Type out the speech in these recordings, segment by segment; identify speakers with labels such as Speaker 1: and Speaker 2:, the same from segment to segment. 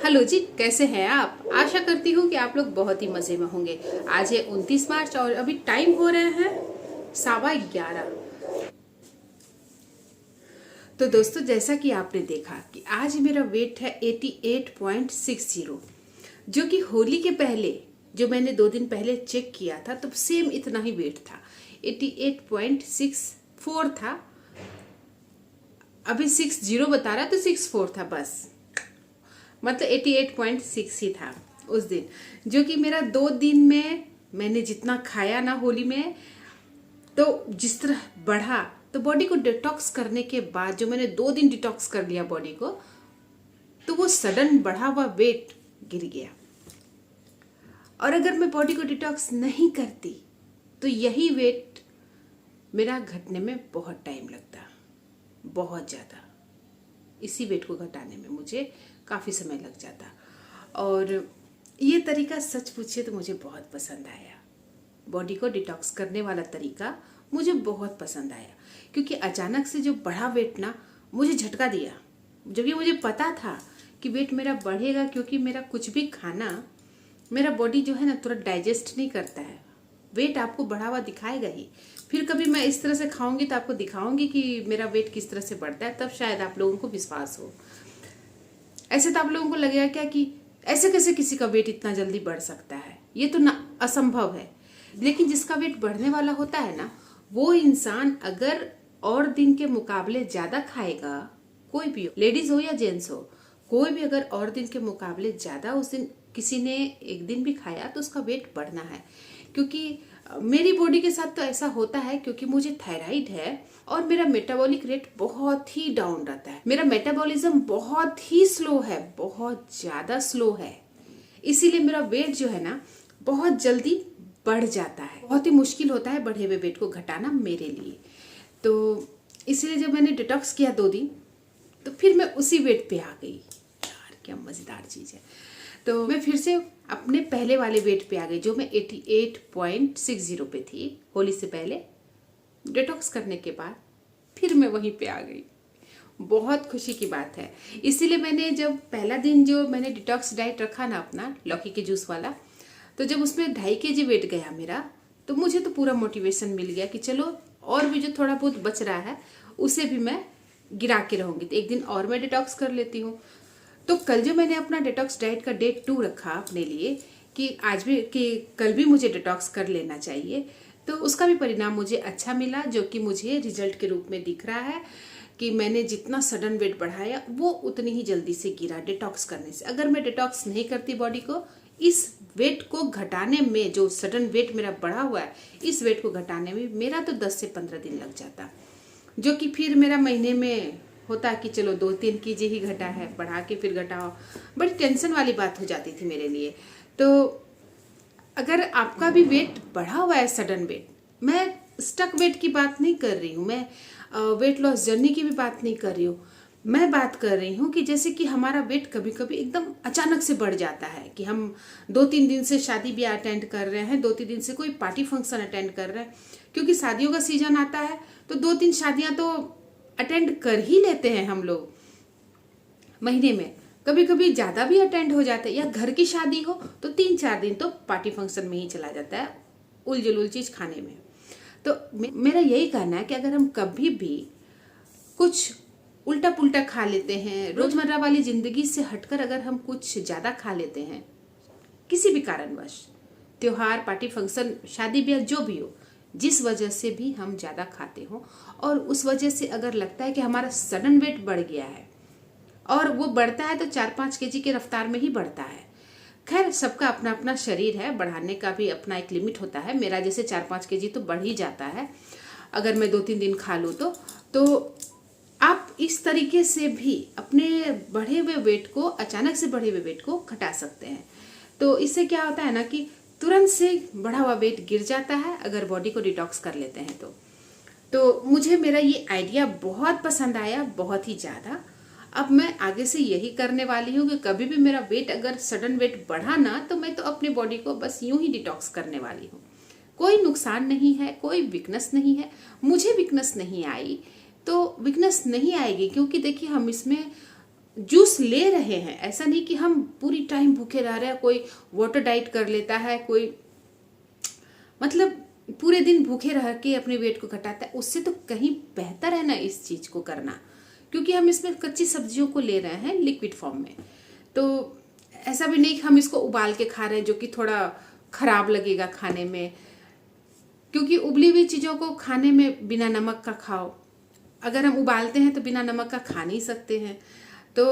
Speaker 1: Hello जी, कैसे हैं आप। आशा करती हूँ कि आप लोग बहुत ही मज़े में होंगे। आज है 29 मार्च और अभी टाइम हो रहे हैं 11:15। तो दोस्तों, जैसा कि आपने देखा कि आज मेरा वेट है 88.60, जो कि होली के पहले, जो मैंने 2 दिन पहले चेक किया था तब सेम इतना ही वेट था, 88.64 था। अभी 60 बता रहा तो 64 था, बस मतलब 88.6 ही था उस दिन। जो कि मेरा 2 दिन में मैंने जितना खाया ना होली में, तो जिस तरह बढ़ा, तो बॉडी को डिटॉक्स करने के बाद जो मैंने 2 दिन डिटॉक्स कर लिया बॉडी को, तो वो सडन बढ़ा हुआ वेट गिर गया। और अगर मैं बॉडी को डिटॉक्स नहीं करती तो यही वेट मेरा घटने में बहुत टाइम लगता, बहुत ज़्यादा। इसी वेट को घटाने में मुझे काफ़ी समय लग जाता। और ये तरीका सच पूछिए तो मुझे बहुत पसंद आया। बॉडी को डिटॉक्स करने वाला तरीका मुझे बहुत पसंद आया, क्योंकि अचानक से जो बढ़ा वेट ना, मुझे झटका दिया। जब ये मुझे पता था कि वेट मेरा बढ़ेगा, क्योंकि मेरा कुछ भी खाना मेरा बॉडी जो है ना तुरंत डाइजेस्ट नहीं करता है। वेट आपको बढ़ा हुआ दिखाएगा ही। फिर कभी मैं इस तरह से खाऊंगी तो आपको दिखाऊंगी कि मेरा वेट किस तरह से बढ़ता है, तब शायद आप लोगों को विश्वास हो। ऐसे तो आप लोगों को लगेगा क्या कि ऐसे कैसे किसी का वेट इतना जल्दी बढ़ सकता है, ये तो ना असंभव है। लेकिन जिसका वेट बढ़ने वाला होता है ना, वो इंसान अगर और दिन के मुकाबले ज्यादा खाएगा, कोई भी हो, लेडीज हो या जेंट्स हो, कोई भी अगर और दिन के मुकाबले ज्यादा उस दिन किसी ने एक दिन भी खाया, तो उसका वेट बढ़ना है। क्योंकि मेरी बॉडी के साथ तो ऐसा होता है, क्योंकि मुझे थायराइड है और मेरा मेटाबॉलिक रेट बहुत ही डाउन रहता है। मेरा मेटाबॉलिज्म बहुत ही स्लो है, बहुत ज्यादा स्लो है। इसीलिए मेरा वेट जो है ना बहुत जल्दी बढ़ जाता है। बहुत ही मुश्किल होता है बढ़े हुए वेट को घटाना मेरे लिए। तो इसलिए जब मैंने डिटॉक्स किया 2 दिन, तो फिर मैं उसी वेट पे आ गई। यार क्या मजेदार चीज है। तो मैं फिर से अपने पहले वाले वेट पे आ गई, जो मैं 88.60 पे थी होली से पहले। डिटॉक्स करने के बाद फिर मैं वहीं पे आ गई। बहुत खुशी की बात है। इसीलिए मैंने जब पहला दिन जो मैंने डिटॉक्स डाइट रखा ना अपना, लौकी के जूस वाला, तो जब उसमें 2.5 kg वेट गया मेरा, तो मुझे तो पूरा मोटिवेशन मिल गया कि चलो और भी जो थोड़ा बहुत बच रहा है उसे भी मैं गिरा के रहूंगी, तो एक दिन और मैं डिटॉक्स कर लेती हूँ। तो कल जो मैंने अपना डिटॉक्स डाइट का डे 2 रखा अपने लिए कि आज भी कि कल भी मुझे डिटॉक्स कर लेना चाहिए, तो उसका भी परिणाम मुझे अच्छा मिला, जो कि मुझे रिजल्ट के रूप में दिख रहा है कि मैंने जितना सडन वेट बढ़ाया वो उतनी ही जल्दी से गिरा डिटॉक्स करने से। अगर मैं डिटॉक्स नहीं करती बॉडी को, इस वेट को घटाने में, जो सडन वेट मेरा बढ़ा हुआ है, इस वेट को घटाने में मेरा तो 10 से 15 दिन लग जाता, जो कि फिर मेरा महीने में होता कि चलो 2-3 kg ही घटा है, बढ़ा के फिर घटाओ। बड़ी टेंशन वाली बात हो जाती थी मेरे लिए। तो अगर आपका भी वेट बढ़ा हुआ है, सडन वेट, मैं स्टक वेट की बात नहीं कर रही हूँ, मैं वेट लॉस जर्नी की भी बात नहीं कर रही हूँ। मैं बात कर रही हूँ कि जैसे कि हमारा वेट कभी कभी एकदम अचानक से बढ़ जाता है, कि हम 2-3 दिन से शादी ब्याह अटेंड कर रहे हैं, 2-3 दिन से कोई पार्टी फंक्शन अटेंड कर रहे हैं, क्योंकि शादियों का सीजन आता है तो 2-3 शादियां तो अटेंड कर ही लेते हैं हम लोग महीने में। कभी कभी ज़्यादा भी अटेंड हो जाते हैं, या घर की शादी हो तो 3-4 दिन तो पार्टी फंक्शन में ही चला जाता है, उलझुल चीज़ खाने में। तो मेरा यही कहना है कि अगर हम कभी भी कुछ उल्टा पुल्टा खा लेते हैं, रोजमर्रा वाली जिंदगी से हटकर अगर हम कुछ ज़्यादा खा लेते हैं किसी भी कारणवश, त्योहार, पार्टी फंक्शन, शादी ब्याह जो भी हो, जिस वजह से भी हम ज़्यादा खाते हो, और उस वजह से अगर लगता है कि हमारा सडन वेट बढ़ गया है, और वो बढ़ता है तो 4-5 kg के रफ्तार में ही बढ़ता है। खैर, सबका अपना अपना शरीर है, बढ़ाने का भी अपना एक लिमिट होता है। मेरा जैसे 4-5 kg तो बढ़ ही जाता है अगर मैं 2-3 दिन खा लूँ तो आप इस तरीके से भी अपने बढ़े हुए वेट को, अचानक से बढ़े हुए वेट को घटा सकते हैं। तो इससे क्या होता है ना कि तुरंत से बढ़ा हुआ वेट गिर जाता है अगर बॉडी को डिटॉक्स कर लेते हैं तो मुझे मेरा ये आइडिया बहुत पसंद आया, बहुत ही ज़्यादा। अब मैं आगे से यही करने वाली हूँ कि कभी भी मेरा वेट अगर सडन वेट बढ़ा ना, तो मैं तो अपनी बॉडी को बस यूं ही डिटॉक्स करने वाली हूँ। कोई नुकसान नहीं है, कोई वीकनेस नहीं है। मुझे वीकनेस नहीं आई तो वीकनेस नहीं आएगी, क्योंकि देखिए हम इसमें जूस ले रहे हैं, ऐसा नहीं कि हम पूरी टाइम भूखे रह रहे हैं। कोई वाटर डाइट कर लेता है, कोई मतलब पूरे दिन भूखे रह के अपने वेट को घटाता है, उससे तो कहीं बेहतर है ना इस चीज को करना, क्योंकि हम इसमें कच्ची सब्जियों को ले रहे हैं लिक्विड फॉर्म में। तो ऐसा भी नहीं कि हम इसको उबाल के खा रहे हैं, जो कि थोड़ा खराब लगेगा खाने में, क्योंकि उबली हुई चीजों को खाने में बिना नमक का खाओ। अगर हम उबालते हैं तो बिना नमक का खा नहीं सकते हैं। तो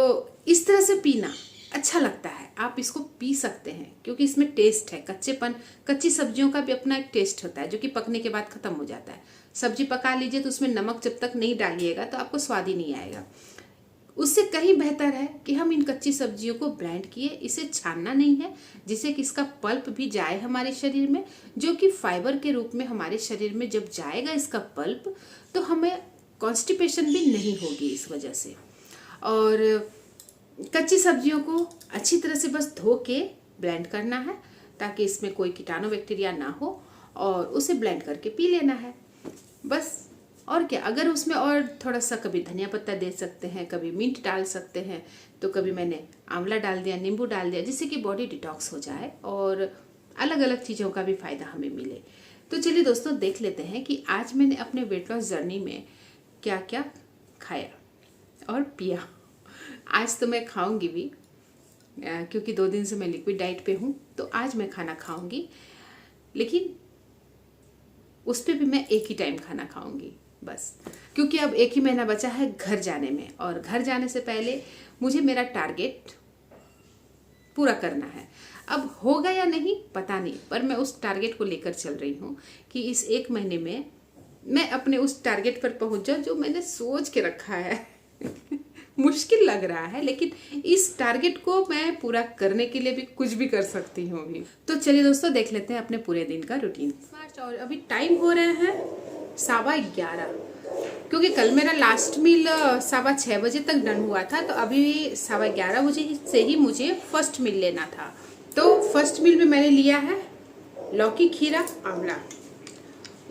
Speaker 1: इस तरह से पीना अच्छा लगता है, आप इसको पी सकते हैं, क्योंकि इसमें टेस्ट है। कच्ची सब्जियों का भी अपना एक टेस्ट होता है, जो कि पकने के बाद खत्म हो जाता है। सब्जी पका लीजिए तो उसमें नमक जब तक नहीं डालिएगा तो आपको स्वाद ही नहीं आएगा। उससे कहीं बेहतर है कि हम इन कच्ची सब्जियों को ब्लेंड किए, इसे छानना नहीं है, जिससे कि इसका पल्प भी जाए हमारे शरीर में, जो कि फाइबर के रूप में हमारे शरीर में जब जाएगा इसका पल्प, तो हमें कॉन्स्टिपेशन भी नहीं होगी इस वजह से। और कच्ची सब्जियों को अच्छी तरह से बस धो के ब्लेंड करना है, ताकि इसमें कोई कीटाणु बैक्टीरिया ना हो, और उसे ब्लेंड करके पी लेना है बस। और क्या, अगर उसमें और थोड़ा सा कभी धनिया पत्ता दे सकते हैं, कभी मिंट डाल सकते हैं, तो कभी मैंने आंवला डाल दिया, नींबू डाल दिया, जिससे कि बॉडी डिटॉक्स हो जाए और अलग अलग चीज़ों का भी फायदा हमें मिले। तो चलिए दोस्तों, देख लेते हैं कि आज मैंने अपने वेट लॉस जर्नी में क्या क्या खाया और पिया। आज तो मैं खाऊंगी भी, क्योंकि 2 दिन से मैं लिक्विड डाइट पे हूँ, तो आज मैं खाना खाऊंगी, लेकिन उस पर भी मैं एक ही टाइम खाना खाऊंगी बस, क्योंकि अब 1 ही महीना बचा है घर जाने में, और घर जाने से पहले मुझे मेरा टारगेट पूरा करना है। अब होगा या नहीं पता नहीं, पर मैं उस टारगेट को लेकर चल रही हूँ कि इस 1 महीने में मैं अपने उस टारगेट पर पहुंच जाऊं जो मैंने सोच के रखा है। मुश्किल लग रहा है, लेकिन इस टारगेट को मैं पूरा करने के लिए भी कुछ भी कर सकती हूँ अभी। तो चलिए दोस्तों, देख लेते हैं अपने पूरे दिन का रूटीन। और अभी टाइम हो रहे हैं 11:15, क्योंकि कल मेरा लास्ट मील 6:15 बजे तक डन हुआ था, तो अभी 11:15 बजे से ही मुझे फर्स्ट मील लेना था। तो फर्स्ट मील में मैंने लिया है लौकी, खीरा, आंवला,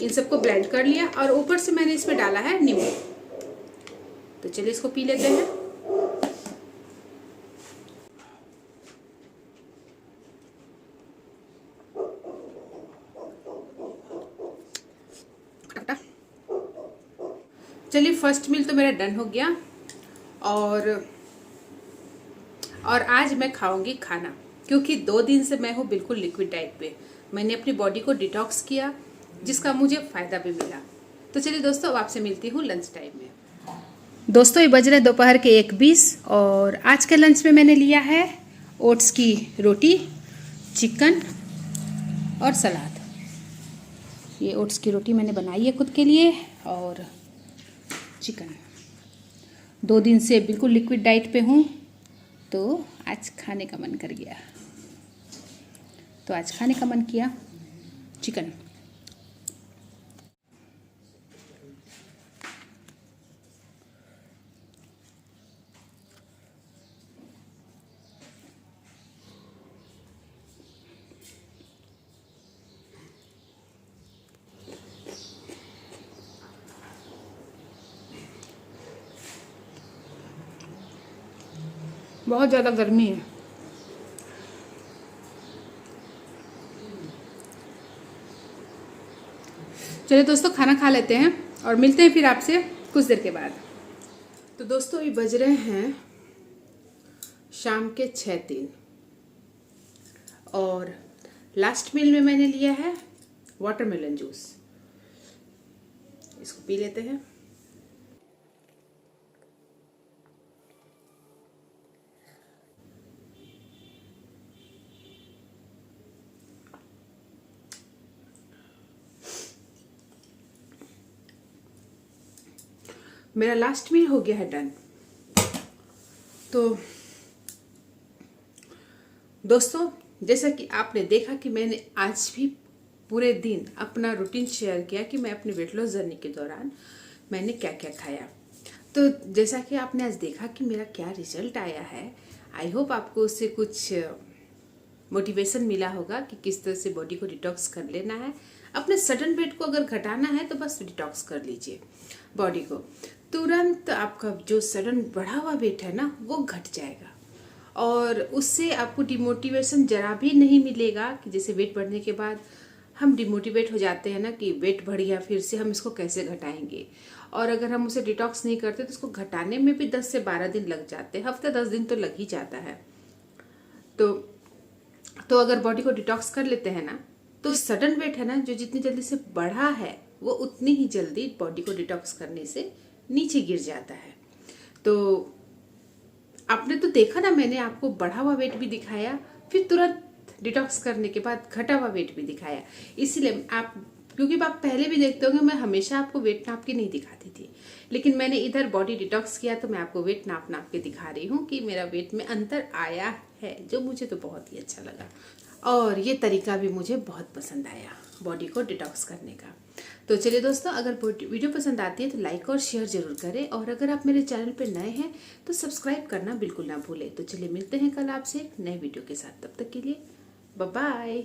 Speaker 1: इन सबको ब्लेंड कर लिया, और ऊपर से मैंने इसमें डाला है नींबू। तो चलिए इसको पी लेते हैं। चलिए, फर्स्ट मील तो मेरा डन हो गया, और आज मैं खाऊंगी खाना, क्योंकि 2 दिन से मैं हूँ बिल्कुल लिक्विड डाइट पे। मैंने अपनी बॉडी को डिटॉक्स किया, जिसका मुझे फायदा भी मिला। तो चलिए दोस्तों, अब आपसे मिलती हूँ लंच टाइम में। दोस्तों, ये बज रहे दोपहर के 1:20, और आज के लंच में मैंने लिया है ओट्स की रोटी, चिकन और सलाद। ये ओट्स की रोटी मैंने बनाई है खुद के लिए, और चिकन। 2 दिन से बिल्कुल लिक्विड डाइट पे हूँ, तो आज खाने का मन कर गया, तो आज खाने का मन किया चिकन। बहुत ज़्यादा गर्मी है। चलिए दोस्तों, खाना खा लेते हैं और मिलते हैं फिर आपसे कुछ देर के बाद। तो दोस्तों, ये बज रहे हैं शाम के 6:03, और लास्ट मील में मैंने लिया है वाटरमेलन जूस। इसको पी लेते हैं। मेरा लास्ट मील हो गया है डन। तो दोस्तों, जैसा कि आपने देखा कि मैंने आज भी पूरे दिन अपना रूटीन शेयर किया कि मैं अपनी वेट लॉस जर्नी के दौरान मैंने क्या क्या खाया। तो जैसा कि आपने आज देखा कि मेरा क्या रिजल्ट आया है, आई होप आपको उससे कुछ मोटिवेशन मिला होगा कि किस तरह से बॉडी को डिटॉक्स कर लेना है। अपने सडन वेट को अगर घटाना है तो बस डिटॉक्स कर लीजिए बॉडी को। तुरंत आपका जो सडन बढ़ा हुआ वेट है ना वो घट जाएगा, और उससे आपको डिमोटिवेशन जरा भी नहीं मिलेगा कि जैसे वेट बढ़ने के बाद हम डिमोटिवेट हो जाते हैं ना कि वेट बढ़ गया फिर से हम इसको कैसे घटाएंगे, और अगर हम उसे डिटॉक्स नहीं करते तो उसको घटाने में भी 10 से 12 दिन लग जाते हैं, हफ्ते 10 दिन तो लग ही जाता है। तो अगर बॉडी को डिटॉक्स कर लेते हैं ना तो सडन वेट है ना जो जितनी जल्दी से बढ़ा है वो उतनी ही जल्दी बॉडी को डिटॉक्स करने से नीचे गिर जाता है। तो आपने तो देखा ना, मैंने आपको बढ़ा हुआ वेट भी दिखाया, फिर तुरंत डिटॉक्स करने के बाद घटा हुआ वेट भी दिखाया। इसीलिए आप, क्योंकि आप पहले भी देखते होंगे मैं हमेशा आपको वेट नाप के नहीं दिखाती थी, लेकिन मैंने इधर बॉडी डिटॉक्स किया तो मैं आपको वेट नाप नाप के दिखा रही हूँ कि मेरा वेट में अंतर आया है, जो मुझे तो बहुत ही अच्छा लगा। और ये तरीका भी मुझे बहुत पसंद आया बॉडी को डिटॉक्स करने का। तो चलिए दोस्तों, अगर वीडियो पसंद आती है तो लाइक और शेयर जरूर करें, और अगर आप मेरे चैनल पर नए हैं तो सब्सक्राइब करना बिल्कुल ना भूलें। तो चलिए मिलते हैं कल आपसे एक नए वीडियो के साथ, तब तक के लिए बाय बाय।